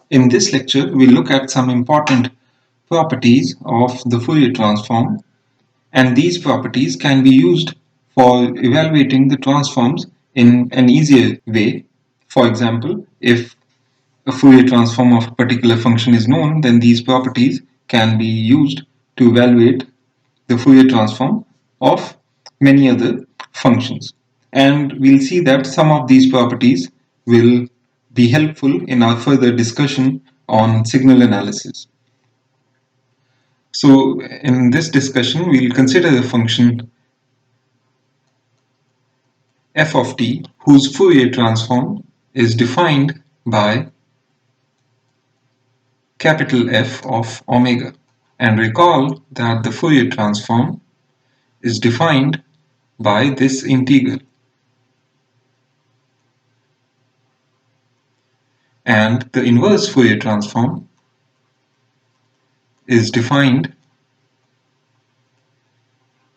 In this lecture, we'll look at some important properties of the Fourier transform, and these properties can be used for evaluating the transforms in an easier way. For example, if a Fourier transform of a particular function is known, then these properties can be used to evaluate the Fourier transform of many other functions. And we'll see that some of these properties will be helpful in our further discussion on signal analysis. So in this discussion, we'll consider the function f of t whose Fourier transform is defined by capital F of omega. And recall that the Fourier transform is defined by this integral. And the inverse Fourier transform is defined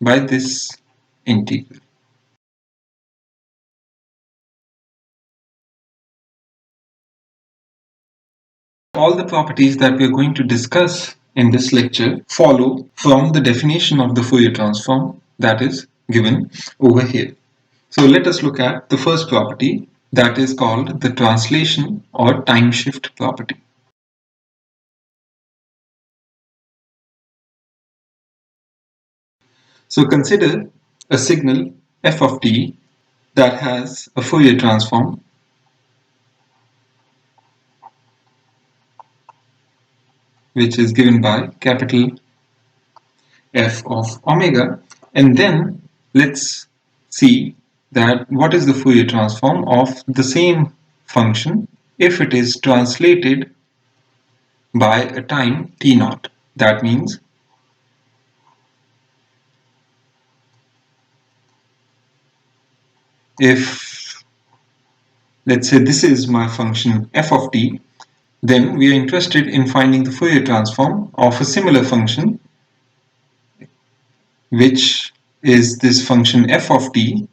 by this integral. All the properties that we are going to discuss in this lecture follow from the definition of the Fourier transform that is given over here. So let us look at the first property, that is called the translation or time shift property. So consider a signal f of t that has a Fourier transform which is given by capital F of omega, and then let's see that what is the Fourier transform of the same function if it is translated by a time t naught. That means if, let's say, this is my function f of t, then we are interested in finding the Fourier transform of a similar function, which is this function f of t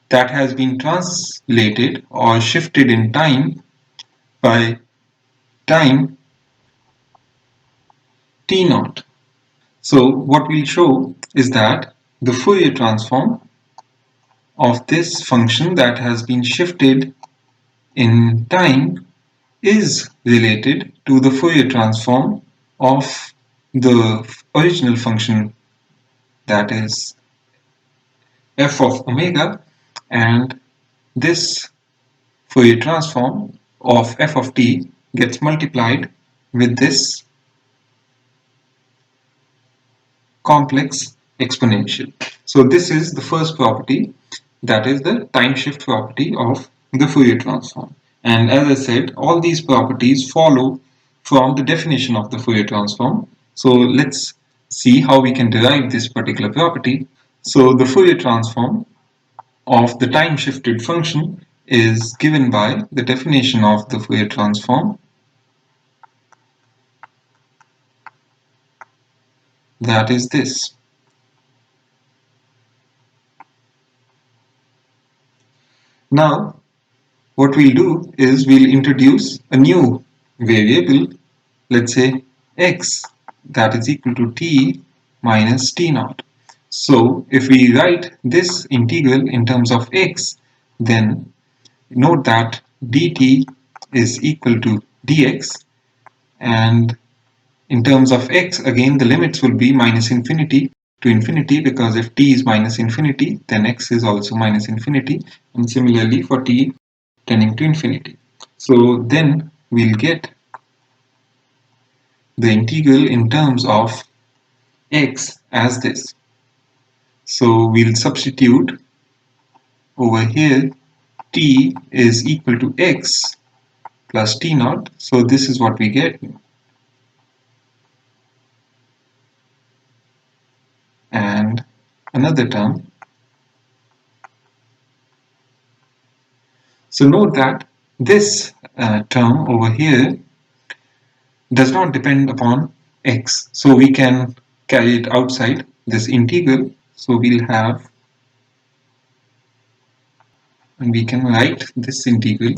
that has been translated or shifted in time by time t naught. So what we'll show is that the Fourier transform of this function that has been shifted in time is related to the Fourier transform of the original function, that is f of omega, and this Fourier transform of f of t gets multiplied with this complex exponential. So this is the first property, that is the time shift property of the Fourier transform. And as I said, all these properties follow from the definition of the Fourier transform. So let's see how we can derive this particular property. So the Fourier transform of the time shifted function is given by the definition of the Fourier transform, that is this. Now what we'll do is we'll introduce a new variable, let's say x, that is equal to t minus t naught. So if we write this integral in terms of x, then note that dt is equal to dx, and in terms of x, again the limits will be minus infinity to infinity, because if t is minus infinity, then x is also minus infinity, and similarly for t tending to infinity. So then we'll get the integral in terms of x as this. So we'll substitute over here t is equal to x plus t naught. So this is what we get. And another term. So note that this term over here does not depend upon x. So we can carry it outside this integral. So we'll have, and we can write this integral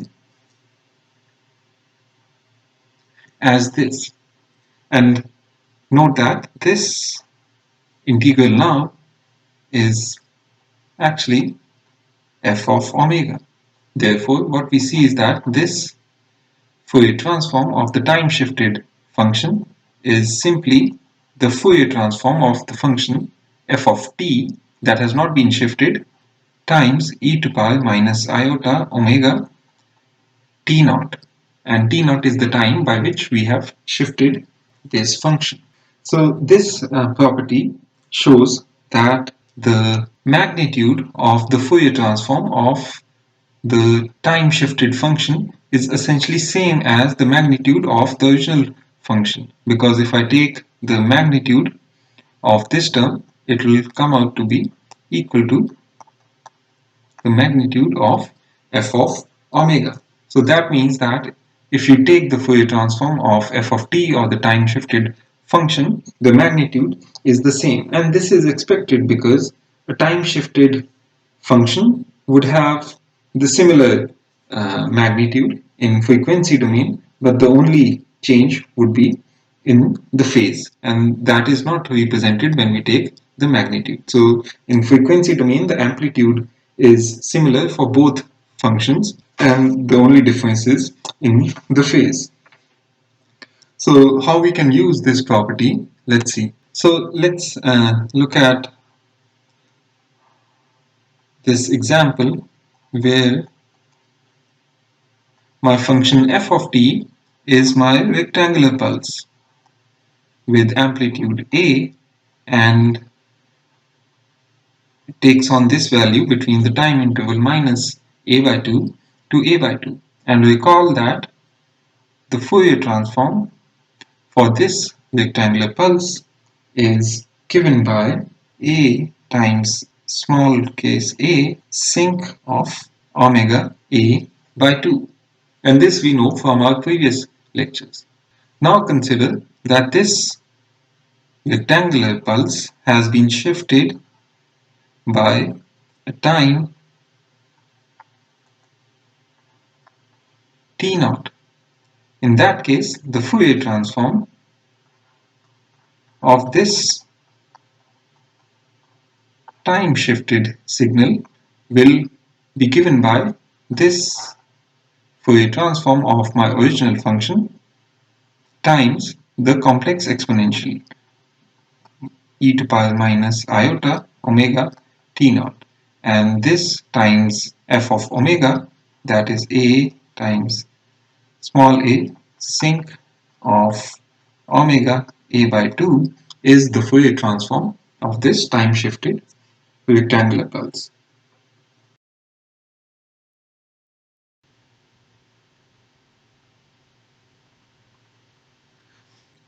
as this. And note that this integral now is actually f of omega. Therefore, what we see is that this Fourier transform of the time-shifted function is simply the Fourier transform of the function f of t that has not been shifted times e to power minus iota omega t naught. And t naught is the time by which we have shifted this function. So this property shows that the magnitude of the Fourier transform of the time shifted function is essentially same as the magnitude of the original function, because if I take the magnitude of this term, it will come out to be equal to the magnitude of f of omega. So that means that if you take the Fourier transform of f of t, or the time shifted function, the magnitude is the same. And this is expected because a time shifted function would have the similar magnitude in frequency domain, but the only change would be in the phase, and that is not represented when we take the magnitude. So in frequency domain, the amplitude is similar for both functions, and the only difference is in the phase. So how we can use this property, let's see. So let's look at this example where my function f of t is my rectangular pulse with amplitude a, and it takes on this value between the time interval minus a by 2 to a by 2. And recall that the Fourier transform for this rectangular pulse is given by a times small case a sinc of omega a by 2. And this we know from our previous lectures. Now consider that this rectangular pulse has been shifted by a time t naught. In that case, the Fourier transform of this time shifted signal will be given by this Fourier transform of my original function times the complex exponential e to power minus iota omega t naught, and this times f of omega, that is a times small a sinc of omega a by 2, is the Fourier transform of this time shifted rectangular pulse.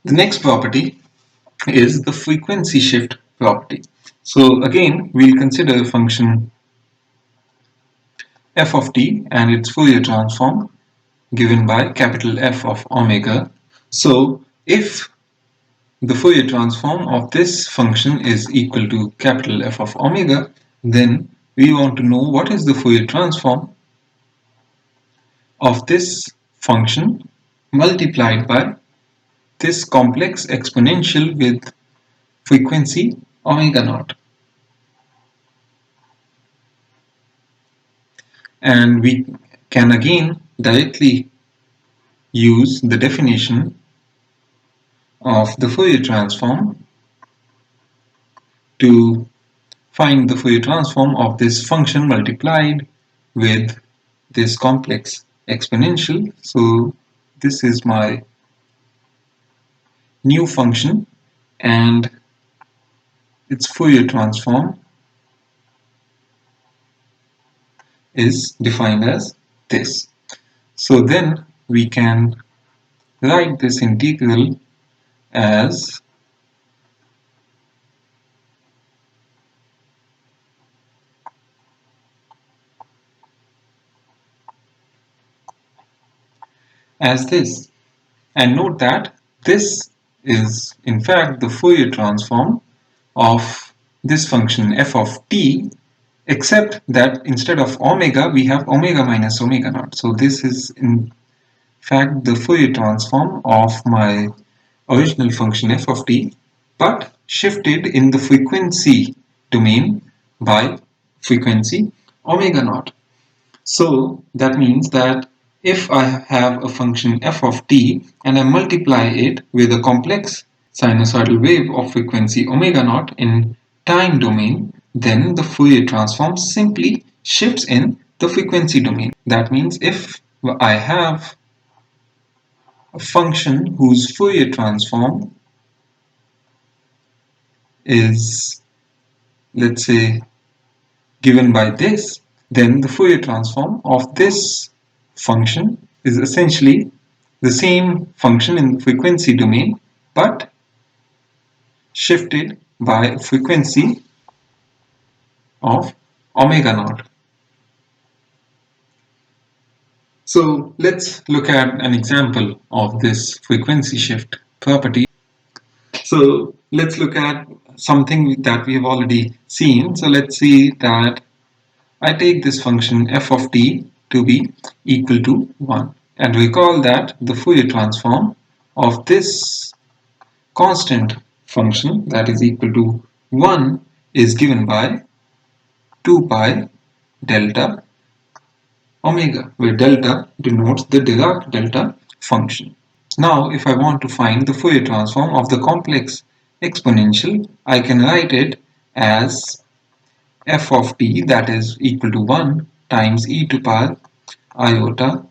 The next property is the frequency shift property. So again, we'll consider a function f of t and its Fourier transform given by capital F of omega. So if the Fourier transform of this function is equal to capital F of omega, then we want to know what is the Fourier transform of this function multiplied by this complex exponential with frequency omega naught. And we can again directly use the definition of the Fourier transform to find the Fourier transform of this function multiplied with this complex exponential. So this is my new function, and its Fourier transform is defined as this. So then we can write this integral as this. And note that this is in fact the Fourier transform of this function f of t, except that instead of omega we have omega minus omega naught. So this is in fact the Fourier transform of my original function f of t, but shifted in the frequency domain by frequency omega naught. So that means that if I have a function f of t and I multiply it with a complex sinusoidal wave of frequency omega naught in time domain, then the Fourier transform simply shifts in the frequency domain. That means if I have a function whose Fourier transform is, let's say, given by this, then the Fourier transform of this function is essentially the same function in the frequency domain, but shifted by a frequency of omega naught. So let's look at an example of this frequency shift property. So let's look at something that we have already seen. So let's see that I take this function f of t to be equal to 1. And recall that the Fourier transform of this constant function that is equal to 1 is given by 2 pi delta omega, where delta denotes the Dirac delta function. Now, if I want to find the Fourier transform of the complex exponential, I can write it as f of t, that is equal to 1 times e to power iota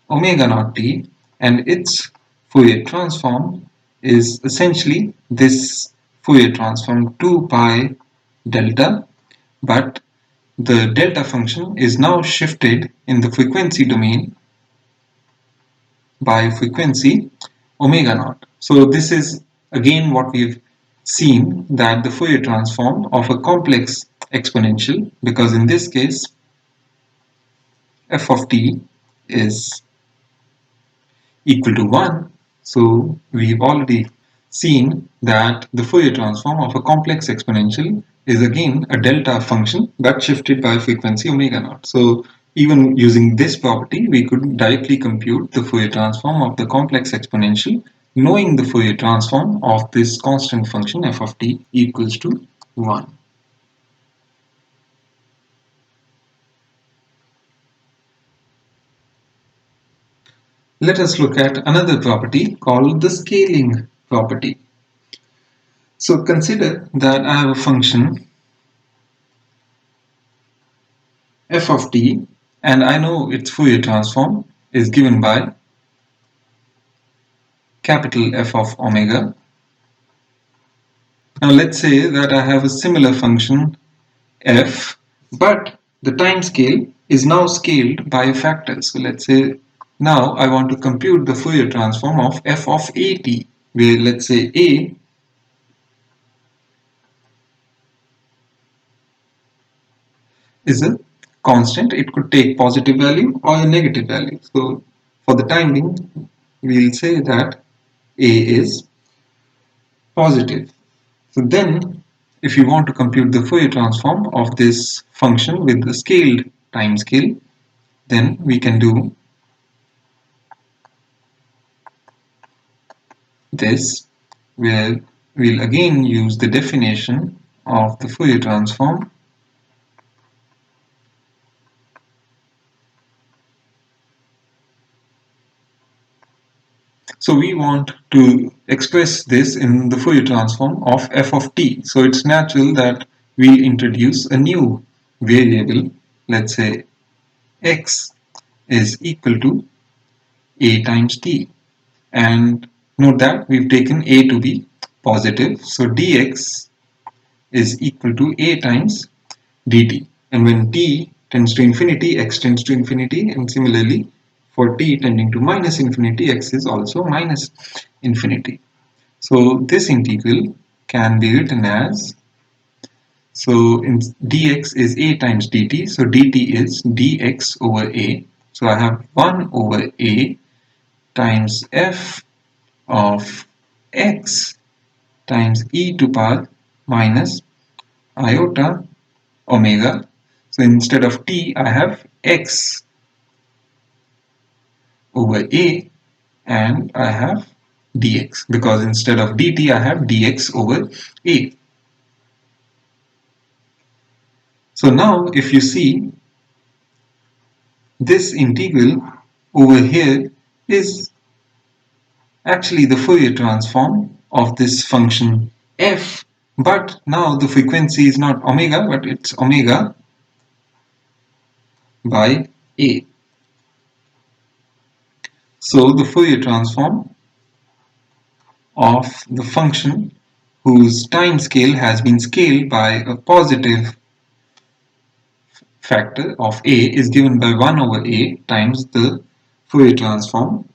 omega naught t, and its Fourier transform is essentially this Fourier transform 2 pi delta, but the delta function is now shifted in the frequency domain by frequency omega naught. So this is again what we've seen, that the Fourier transform of a complex exponential, because in this case f of t is equal to 1. So we've already seen that the Fourier transform of a complex exponential is again a delta function but shifted by frequency omega naught. So even using this property, we could directly compute the Fourier transform of the complex exponential, knowing the Fourier transform of this constant function f of t equals to 1. Let us look at another property called the scaling property. So consider that I have a function f of t and I know its Fourier transform is given by capital F of omega. Now let's say that I have a similar function f, but the time scale is now scaled by a factor. So let's say now I want to compute the Fourier transform of f of at, where let's say a is a constant. It could take positive value or a negative value. So for the time being, we'll say that a is positive. So then, if you want to compute the Fourier transform of this function with the scaled time scale, then we can do this, where we'll again use the definition of the Fourier transform. So we want to express this in the Fourier transform of f of t. So it's natural that we introduce a new variable, let's say x is equal to a times t. And note that we've taken a to be positive. So dx is equal to a times dt. And when t tends to infinity, x tends to infinity, and similarly for t tending to minus infinity, x is also minus infinity. So this integral can be written as, so in dx is a times dt, so dt is dx over a. So I have 1 over a times f of x times e to power minus iota omega. So instead of t, I have x over a, and I have dx, because instead of dt I have dx over a. So now if you see, this integral over here is actually the Fourier transform of this function f, but now the frequency is not omega, but it's omega by a. So the Fourier transform of the function whose time scale has been scaled by a positive factor of a is given by 1 over a times the Fourier transform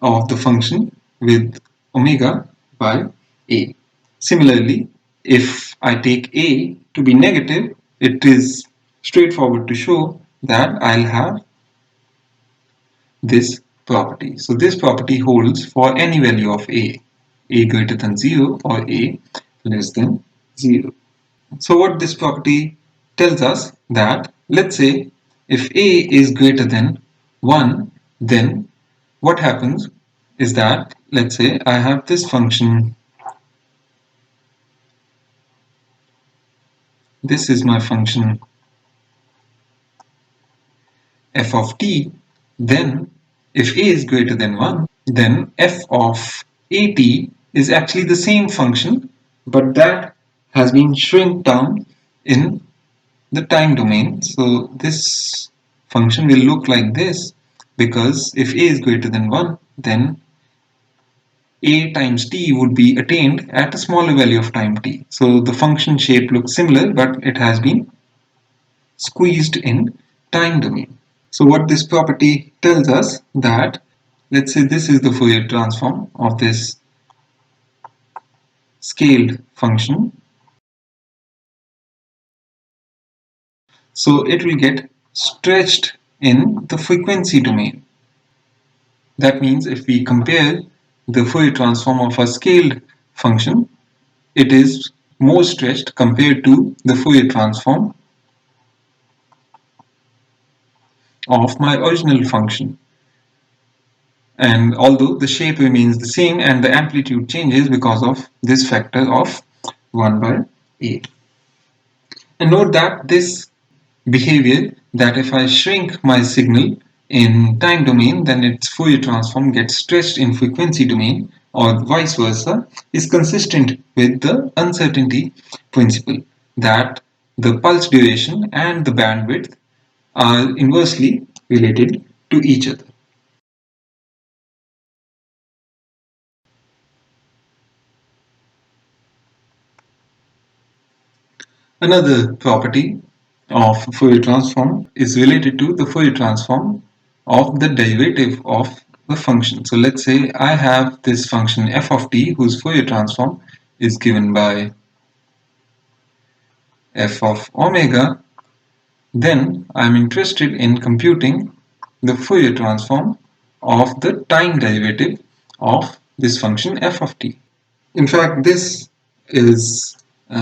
of the function with omega by a. Similarly, if I take a to be negative, it is straightforward to show that I'll have this property. So this property holds for any value of a greater than 0 or a less than 0. So what this property tells us that, let's say, if a is greater than 1, then what happens is that, let's say I have this function, this is my function f of t, then if a is greater than 1, then f of at is actually the same function, but that has been shrunk down in the time domain. So this function will look like this, because if a is greater than 1, then a times t would be attained at a smaller value of time t. So the function shape looks similar, but it has been squeezed in time domain. So what this property tells us that, let's say this is the Fourier transform of this scaled function. So it will get stretched in the frequency domain. That means if we compare the Fourier transform of a scaled function, it is more stretched compared to the Fourier transform of my original function. And although the shape remains the same and the amplitude changes because of this factor of 1 by a. And note that this behavior, that if I shrink my signal in time domain, then its Fourier transform gets stretched in frequency domain, or vice versa, is consistent with the uncertainty principle, that the pulse duration and the bandwidth are inversely related to each other. Another property of Fourier transform is related to the Fourier transform of the derivative of the function. So let's say I have this function f of t whose Fourier transform is given by f of omega. Then I'm interested in computing the Fourier transform of the time derivative of this function f of t. In fact, this is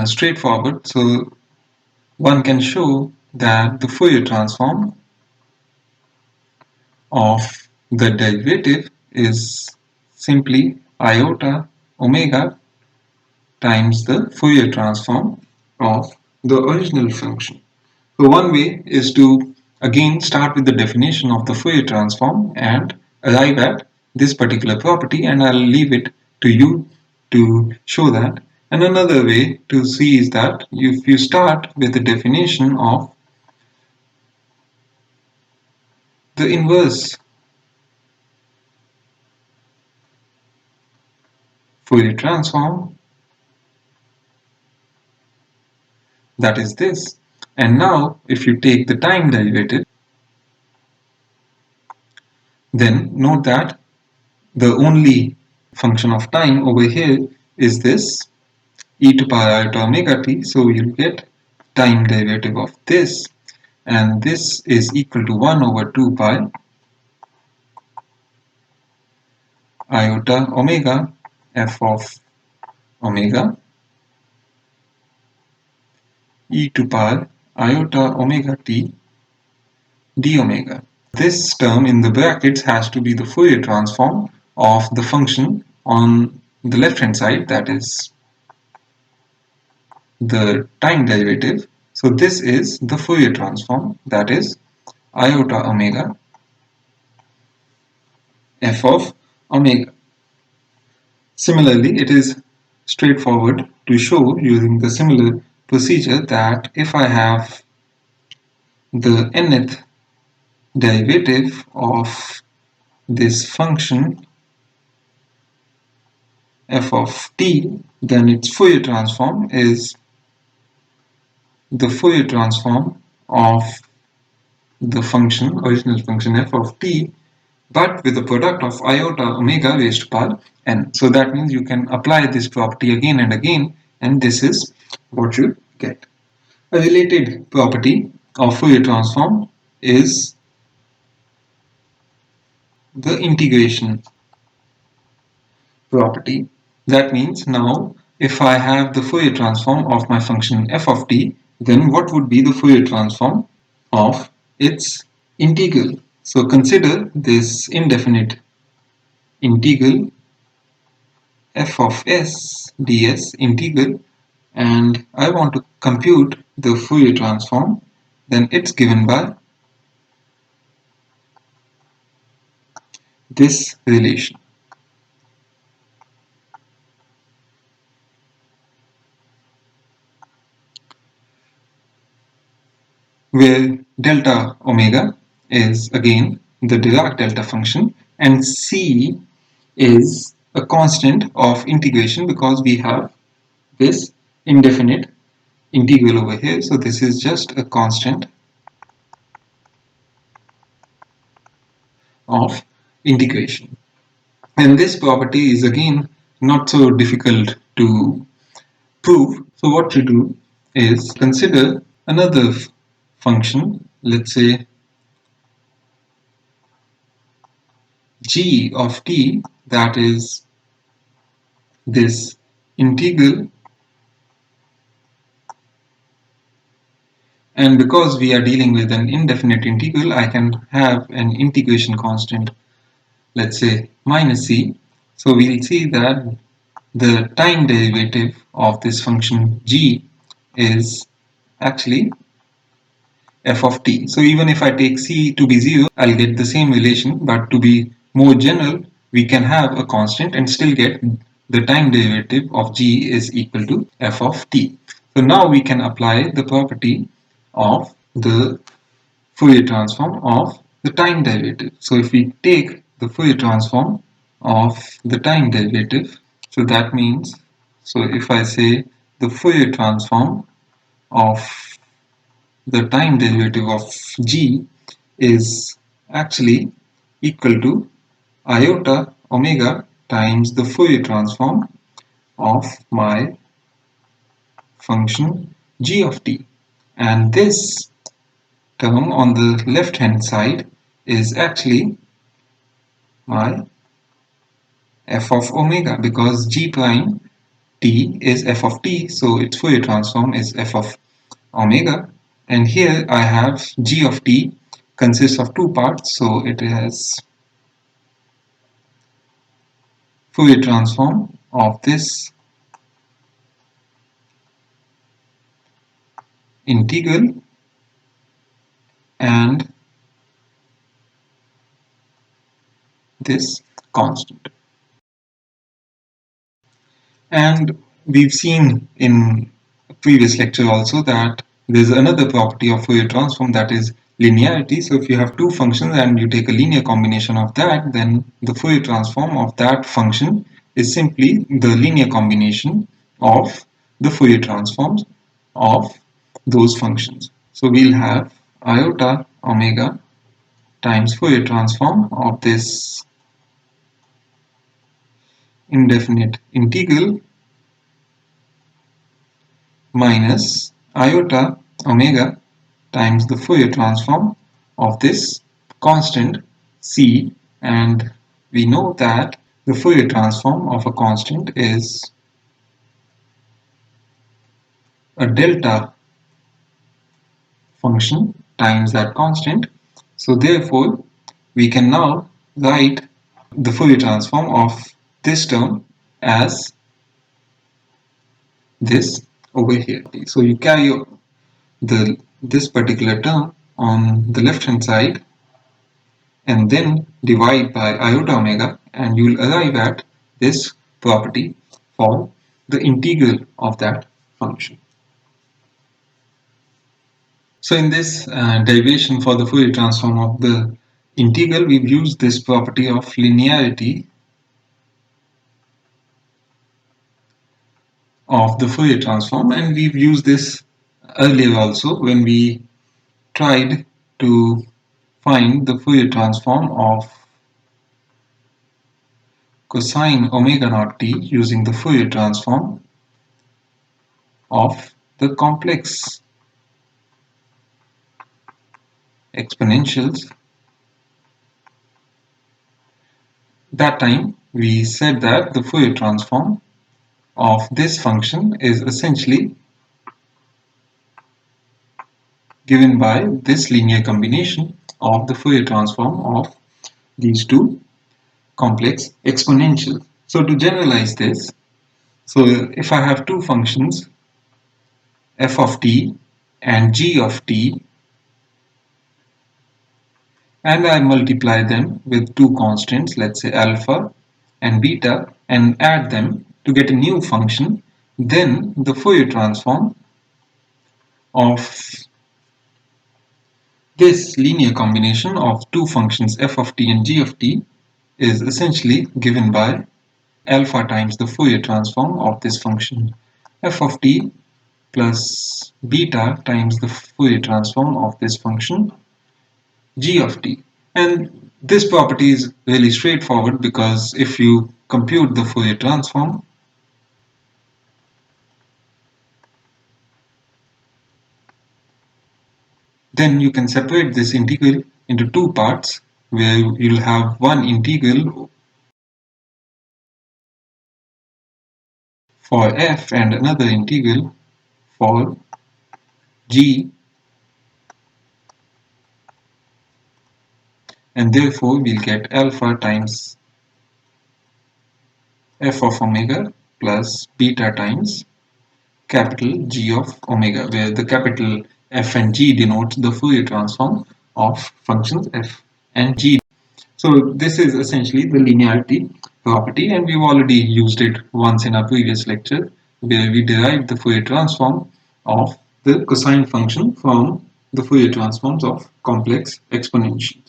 straightforward. So one can show that the Fourier transform of the derivative is simply iota omega times the Fourier transform of the original function. So one way is to again start with the definition of the Fourier transform and arrive at this particular property, and I'll leave it to you to show that. And another way to see is that if you start with the definition of the inverse Fourier transform, that is this. And now if you take the time derivative, then note that the only function of time over here is this e to power iota omega t. So you'll get time derivative of this, and this is equal to 1 over 2 pi iota omega f of omega e to power iota omega t d omega. This term in the brackets has to be the Fourier transform of the function on the left hand side, that is the time derivative. So this is the Fourier transform, that is iota omega f of omega. Similarly, it is straightforward to show using the similar procedure that if I have the nth derivative of this function f of t, then its Fourier transform is the Fourier transform of the function, original function f of t, but with the product of iota omega raised to power n. So that means you can apply this property again and again, and this is what you get. A related property of Fourier transform is the integration property. That means now if I have the Fourier transform of my function f of t, then what would be the Fourier transform of its integral? So consider this indefinite integral f of s ds integral, and I want to compute the Fourier transform, then it's given by this relation, where delta omega is again the Dirac delta function and c is a constant of integration because we have this indefinite integral over here. So this is just a constant of integration. And this property is again not so difficult to prove. So what you do is consider another function, let's say g of t, that is this integral, and because we are dealing with an indefinite integral, I can have an integration constant, let's say minus c. So we'll see that the time derivative of this function g is actually f of t. So even if I take c to be 0, I'll get the same relation, but to be more general, we can have a constant and still get the time derivative of g is equal to f of t. So now we can apply the property of the Fourier transform of the time derivative. So if we take the Fourier transform of the time derivative, so that means, so if I say the Fourier transform of the time derivative of g is actually equal to iota omega times the Fourier transform of my function g of t, and this term on the left hand side is actually my f of omega, because g prime t is f of t, so its Fourier transform is f of omega. And here I have g of t consists of two parts, so it has Fourier transform of this integral and this constant. And we've seen in a previous lecture also that there's another property of Fourier transform, that is linearity. So if you have two functions and you take a linear combination of that, then the Fourier transform of that function is simply the linear combination of the Fourier transforms of those functions. So we'll have iota omega times Fourier transform of this indefinite integral minus iota omega times the Fourier transform of this constant c, and we know that the Fourier transform of a constant is a delta function times that constant, So therefore, we can now write the Fourier transform of this term as this over here. So you carry this particular term on the left hand side and then divide by iota omega, and you will arrive at this property for the integral of that function. So in this derivation for the Fourier transform of the integral, we've used this property of linearity of the Fourier transform, and we've used this earlier also when we tried to find the Fourier transform of cosine omega naught t using the Fourier transform of the complex exponentials. That time we said that the Fourier transform of this function is essentially given by this linear combination of the Fourier transform of these two complex exponentials. So to generalize this, so if I have two functions f of t and g of t, and I multiply them with two constants, let's say alpha and beta, and add them to get a new function, then the Fourier transform of this linear combination of two functions f of t and g of t is essentially given by alpha times the Fourier transform of this function f of t plus beta times the Fourier transform of this function g of t. And this property is really straightforward because if you compute the Fourier transform, then you can separate this integral into two parts where you'll have one integral for f and another integral for g, and therefore we'll get alpha times f of omega plus beta times capital G of omega, where the capital F and G denotes the Fourier transform of functions f and g. So this is essentially the linearity property, and we've already used it once in our previous lecture where we derived the Fourier transform of the cosine function from the Fourier transforms of complex exponentials.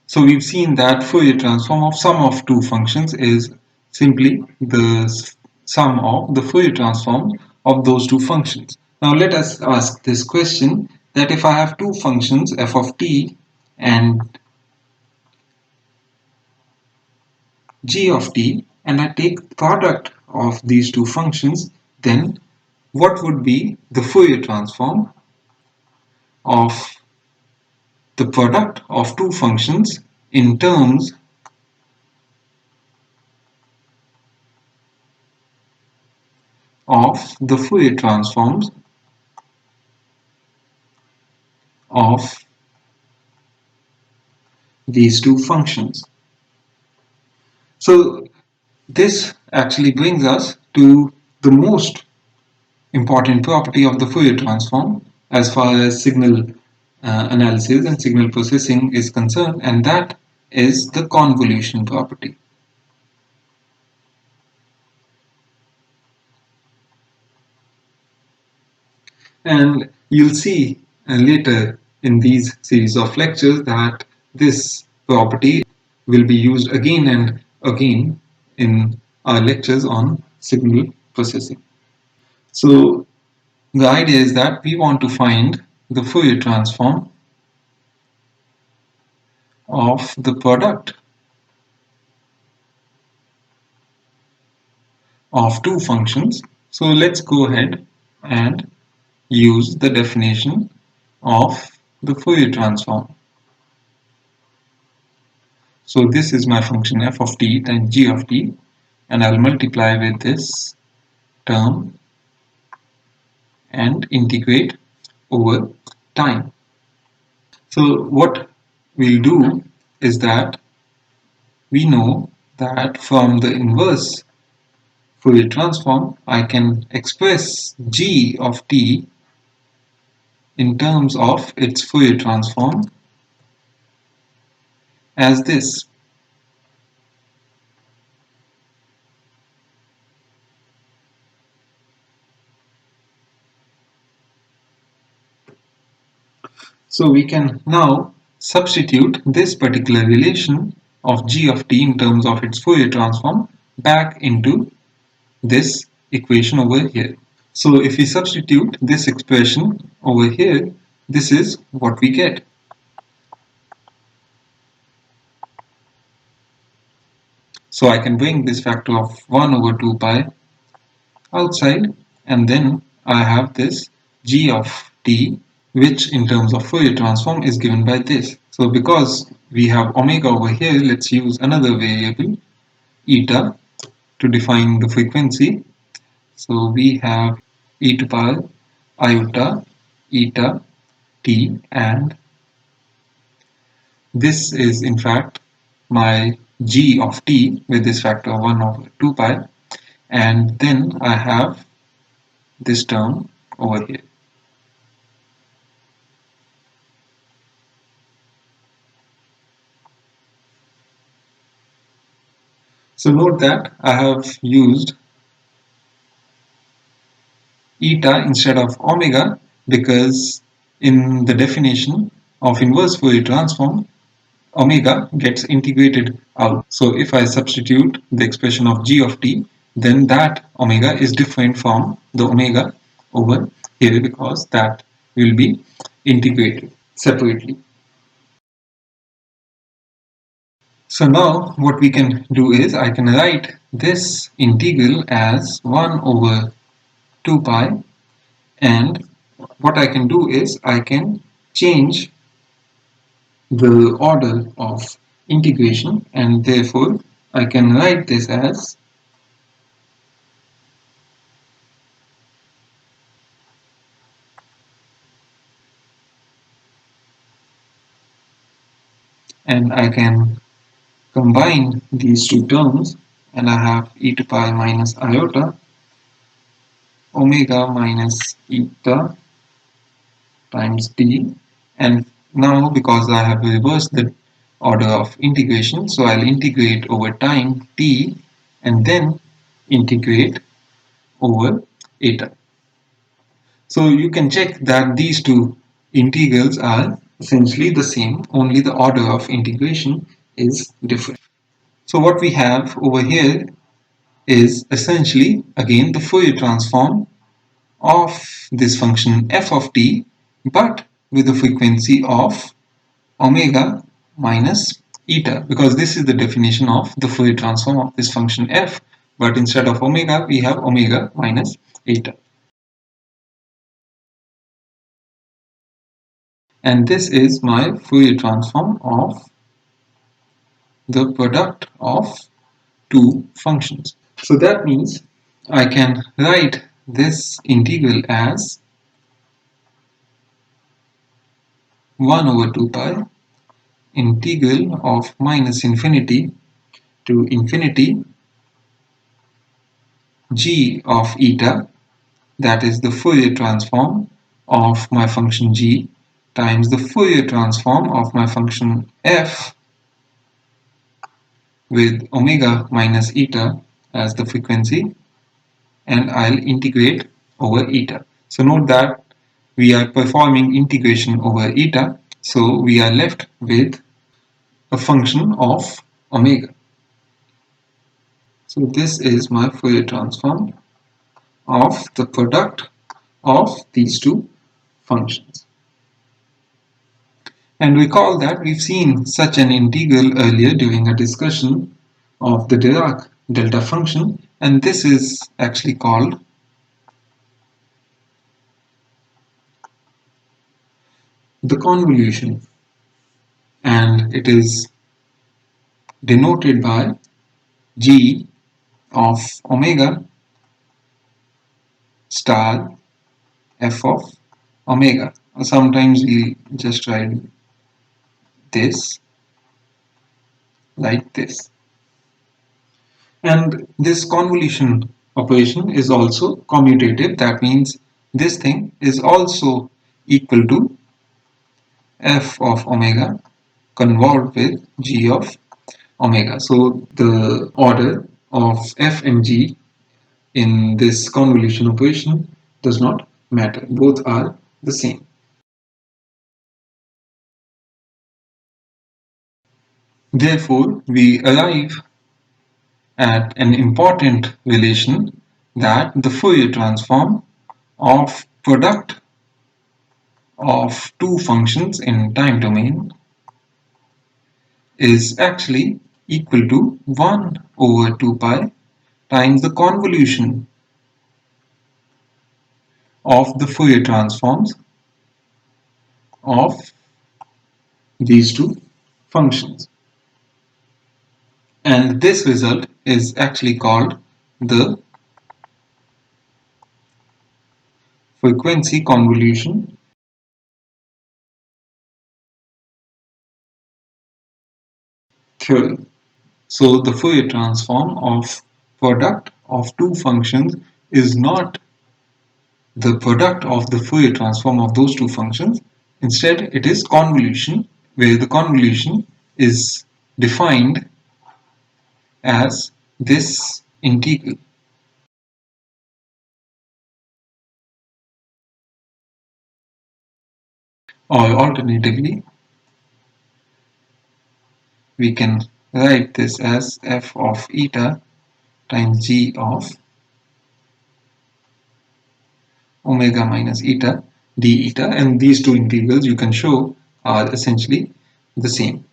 So we've seen that Fourier transform of sum of two functions is simply the sum of the Fourier transform of those two functions. Now let us ask this question, that if I have two functions f of t and g of t, and I take product of these two functions, then what would be the Fourier transform of the product of two functions in terms of the Fourier transforms of these two functions? So this actually brings us to the most important property of the Fourier transform as far as signal analysis and signal processing is concerned, and that is the convolution property. And you'll see later in these series of lectures that this property will be used again and again in our lectures on signal processing. So the idea is that we want to find the Fourier transform of the product of two functions. So let's go ahead and use the definition of the Fourier transform. So this is my function f of t times g of t, and I'll multiply with this term and integrate over time. So what we'll do is that we know that from the inverse Fourier transform, I can express g of t in terms of its Fourier transform as this. So we can now substitute this particular relation of g of t in terms of its Fourier transform back into this equation over here. So if we substitute this expression over here, this is what we get. So I can bring this factor of 1 over 2 pi outside, and then I have this g of t, which in terms of Fourier transform is given by this. So because we have omega over here, let's use another variable, eta, to define the frequency. So we have e to power iota eta t, and this is in fact my g of t with this factor 1 over 2 pi, and then I have this term over here. So note that I have used eta instead of omega because in the definition of inverse Fourier transform, omega gets integrated out. So if I substitute the expression of g of t, then that omega is different from the omega over here because that will be integrated separately. So now what we can do is I can write this integral as 1 over 2 pi, and what I can do is I can change the order of integration, and therefore I can write this as and I can combine these two terms, and I have e to pi minus iota omega minus eta times t, and now because I have reversed the order of integration, so I'll integrate over time t and then integrate over eta. So you can check that these two integrals are essentially the same, only the order of integration is different. So what we have over here is essentially again the Fourier transform of this function f of t, but with the frequency of omega minus eta, because this is the definition of the Fourier transform of this function f, but instead of omega we have omega minus eta. And this is my Fourier transform of the product of two functions. So that means I can write this integral as 1 over 2 pi integral of minus infinity to infinity g of eta, that is the Fourier transform of my function g, times the Fourier transform of my function f with omega minus eta as the frequency, and I'll integrate over eta. So note that we are performing integration over eta, so we are left with a function of omega. So this is my Fourier transform of the product of these two functions. And recall that we've seen such an integral earlier during a discussion of the Dirac delta function, and this is actually called the convolution, and it is denoted by g of omega star f of omega. Sometimes we just write this like this. And this convolution operation is also commutative. That means this thing is also equal to f of omega convolved with g of omega. So the order of f and g in this convolution operation does not matter. Both are the same. Therefore, we arrive at an important relation that the Fourier transform of product of two functions in time domain is actually equal to 1 over 2 pi times the convolution of the Fourier transforms of these two functions. And this result is actually called the frequency convolution theorem. So the Fourier transform of product of two functions is not the product of the Fourier transform of those two functions. Instead, it is convolution, where the convolution is defined as this integral. Or alternatively, we can write this as f of eta times g of omega minus eta d eta, and these two integrals you can show are essentially the same.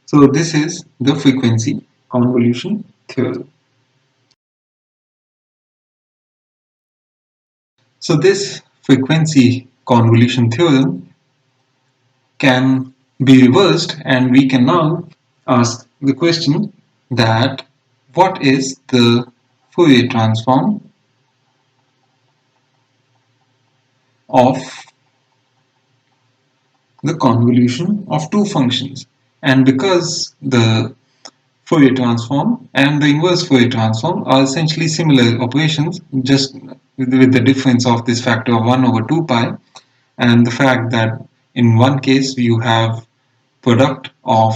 So this is the frequency convolution theorem. So this frequency convolution theorem can be reversed, and we can now ask the question that what is the Fourier transform of the convolution of two functions? And because the Fourier transform and the inverse Fourier transform are essentially similar operations, just with the difference of this factor of 1 over 2 pi, and the fact that in one case you have product of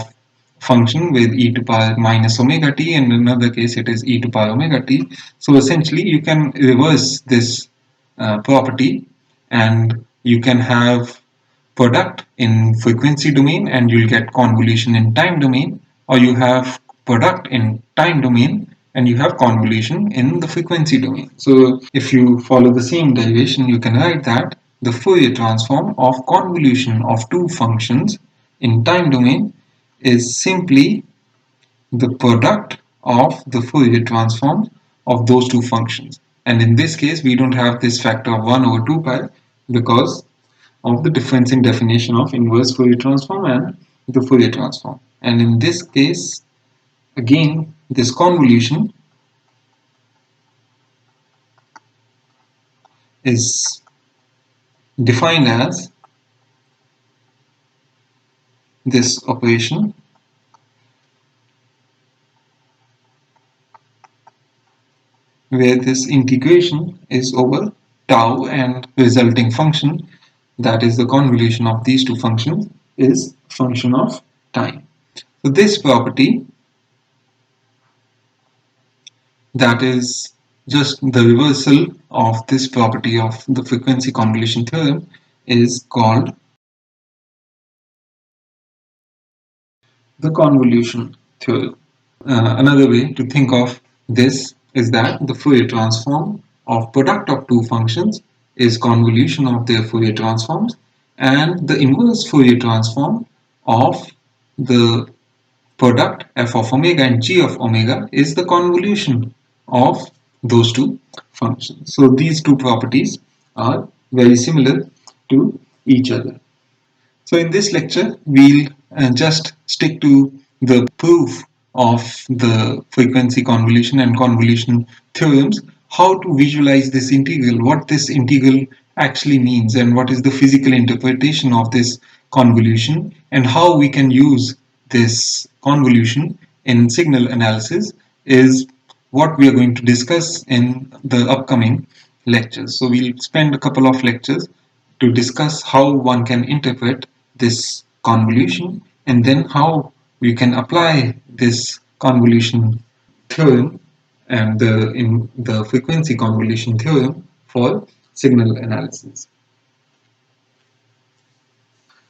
function with e to power minus omega t, and in another case it is e to power omega t. So essentially you can reverse this property, and you can have product in frequency domain and you'll get convolution in time domain, or you have product in time domain and you have convolution in the frequency domain. So if you follow the same derivation, you can write that the Fourier transform of convolution of two functions in time domain is simply the product of the Fourier transform of those two functions. And in this case, we don't have this factor of 1 over 2 pi because of the difference in definition of inverse Fourier transform and the Fourier transform. And in this case, again, this convolution is defined as this operation where this integration is over tau, and resulting function, that is the convolution of these two functions, is function of time. So this property, that is just the reversal of this property of the frequency convolution theorem, is called the convolution theorem. Another way to think of this is that the Fourier transform of product of two functions is convolution of their Fourier transforms, and the inverse Fourier transform of the product f of omega and g of omega is the convolution of those two functions. So these two properties are very similar to each other. So in this lecture, we'll just stick to the proof of the frequency convolution and convolution theorems, how to visualize this integral, what this integral actually means, and what is the physical interpretation of this convolution and how we can use this convolution in signal analysis is what we are going to discuss in the upcoming lectures. So we'll spend a couple of lectures to discuss how one can interpret this convolution and then how we can apply this convolution theorem and in the frequency convolution theorem for signal analysis.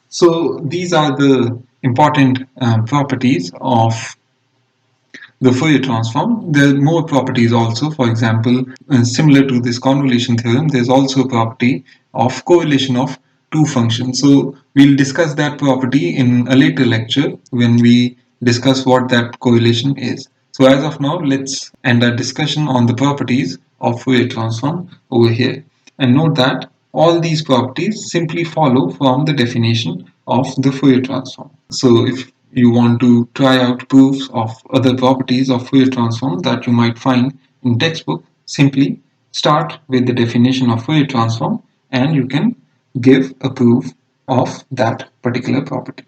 So these are the important properties of the Fourier transform. There are more properties also. For example, similar to this convolution theorem, there's also a property of correlation of two functions. So we'll discuss that property in a later lecture when we discuss what that correlation is. So as of now, let's end our discussion on the properties of Fourier transform over here. And note that all these properties simply follow from the definition of the Fourier transform. So if you want to try out proofs of other properties of Fourier transform that you might find in textbook, simply start with the definition of Fourier transform and you can give a proof of that particular property.